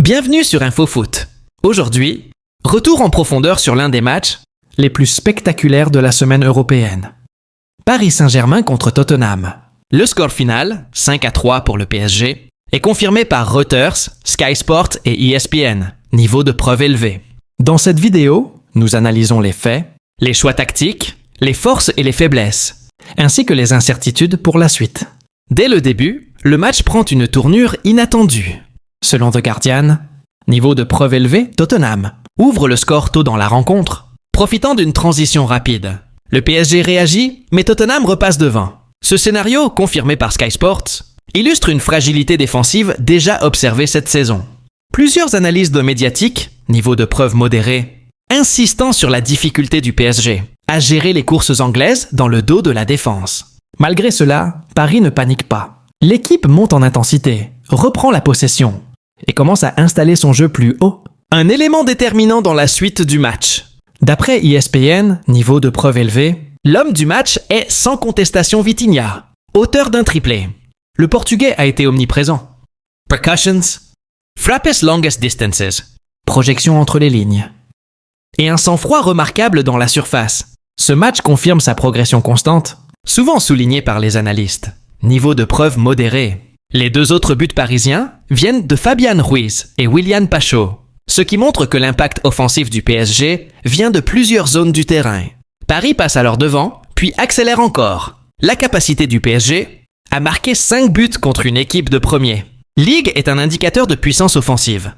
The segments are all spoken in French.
Bienvenue sur InfoFoot. Aujourd'hui, retour en profondeur sur l'un des matchs les plus spectaculaires de la semaine européenne. Paris Saint-Germain contre Tottenham. Le score final, 5-3 pour le PSG, est confirmé par Reuters, Sky Sport et ESPN, niveau de preuve élevé. Dans cette vidéo, nous analysons les faits, les choix tactiques, les forces et les faiblesses, ainsi que les incertitudes pour la suite. Dès le début, le match prend une tournure inattendue. Selon The Guardian, niveau de preuve élevé, Tottenham ouvre le score tôt dans la rencontre, profitant d'une transition rapide. Le PSG réagit, mais Tottenham repasse devant. Ce scénario, confirmé par Sky Sports, illustre une fragilité défensive déjà observée cette saison. Plusieurs analystes médiatiques, niveau de preuve modéré, insistant sur la difficulté du PSG à gérer les courses anglaises dans le dos de la défense. Malgré cela, Paris ne panique pas. L'équipe monte en intensité, reprend la possession et commence à installer son jeu plus haut. Un élément déterminant dans la suite du match. D'après ESPN, niveau de preuve élevé, l'homme du match est sans contestation Vitinha, auteur d'un triplé. Le Portugais a été omniprésent. Percussions, frappes longest distances, projection entre les lignes. Et un sang-froid remarquable dans la surface. Ce match confirme sa progression constante, souvent soulignée par les analystes. Niveau de preuve modéré. Les deux autres buts parisiens viennent de Fabian Ruiz et Willian Pacho, ce qui montre que l'impact offensif du PSG vient de plusieurs zones du terrain. Paris passe alors devant, puis accélère encore. La capacité du PSG à marquer 5 buts contre une équipe de premier. Ligue est un indicateur de puissance offensive.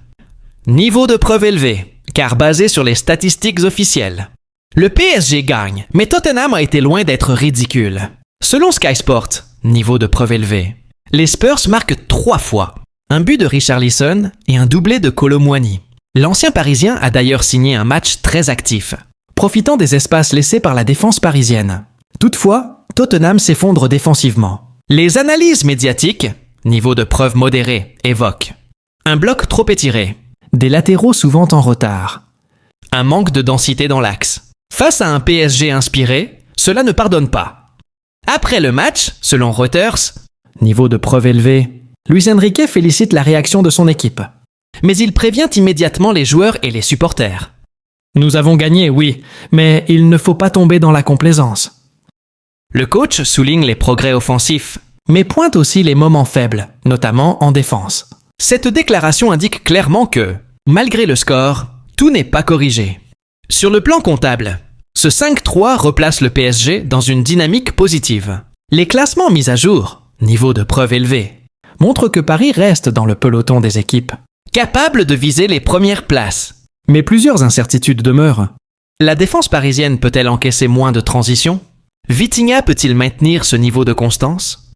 Niveau de preuve élevé, car basé sur les statistiques officielles. Le PSG gagne, mais Tottenham a été loin d'être ridicule. Selon Sky Sport, niveau de preuve élevé, les Spurs marquent 3 fois. Un but de Richarlison et un doublé de Kolo Muani. L'ancien Parisien a d'ailleurs signé un match très actif, profitant des espaces laissés par la défense parisienne. Toutefois, Tottenham s'effondre défensivement. Les analyses médiatiques, niveau de preuve modéré, évoquent un bloc trop étiré, des latéraux souvent en retard, un manque de densité dans l'axe. Face à un PSG inspiré, cela ne pardonne pas. Après le match, selon Reuters, niveau de preuve élevé, Luis Enrique félicite la réaction de son équipe. Mais il prévient immédiatement les joueurs et les supporters. Nous avons gagné, oui, mais il ne faut pas tomber dans la complaisance. Le coach souligne les progrès offensifs, mais pointe aussi les moments faibles, notamment en défense. Cette déclaration indique clairement que, malgré le score, tout n'est pas corrigé. Sur le plan comptable, ce 5-3 replace le PSG dans une dynamique positive. Les classements mis à jour, niveau de preuve élevé, montrent que Paris reste dans le peloton des équipes, capable de viser les premières places. Mais plusieurs incertitudes demeurent. La défense parisienne peut-elle encaisser moins de transitions? Vitinha peut-il maintenir ce niveau de constance?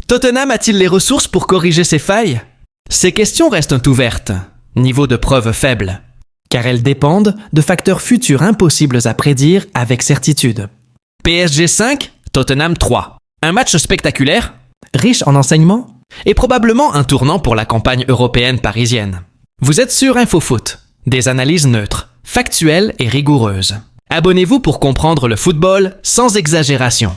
Tottenham a-t-il les ressources pour corriger ses failles? Ces questions restent ouvertes, niveau de preuve faible, car elles dépendent de facteurs futurs impossibles à prédire avec certitude. PSG 5, Tottenham 3. Un match spectaculaire, riche en enseignements, et probablement un tournant pour la campagne européenne parisienne. Vous êtes sur InfoFoot, des analyses neutres, factuelles et rigoureuses. Abonnez-vous pour comprendre le football sans exagération.